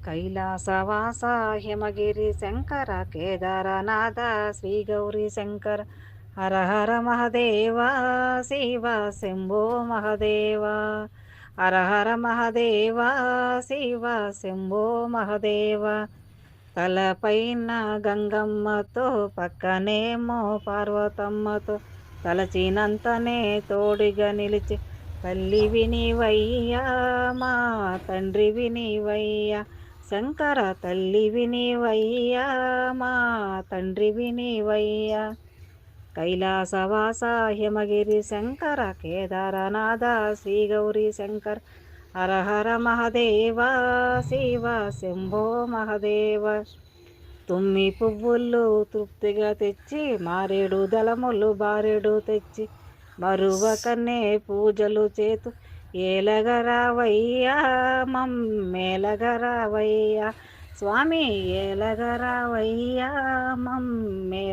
కైలాసవాస హిమగిరి శంకర కేదారనాథ శ్రీ గౌరీ శంకర హర హర మహదేవ శివ శంభో మహదేవ హర హర మహదేవ శివ శంభో మహదేవ తలపైన గంగమ్మతో పక్కనేమో పార్వతమ్మతో తలచినంతనే తోడుగా నిలిచి తల్లివి నీవయ్యా మా తండ్రివి నీవయ్యా శంకర తల్లివి నీవయ్యా మా తండ్రివి నీవయ్యా కైలాసవాస హిమగిరి శంకర కేదారనాథ శ్రీ గౌరీ శంకర్ హర హర మహదేవ శివ శంభో మహదేవ తుమ్మి పువ్వులు తృప్తిగా తెచ్చి మారేడు దళములు బారెడు తెచ్చి మరువకనే పూజలు చేతు ఏలగరావయ్యా మమ్మేలగరావయ్యా స్వామి ఏలగరావయ్యా మమ్మే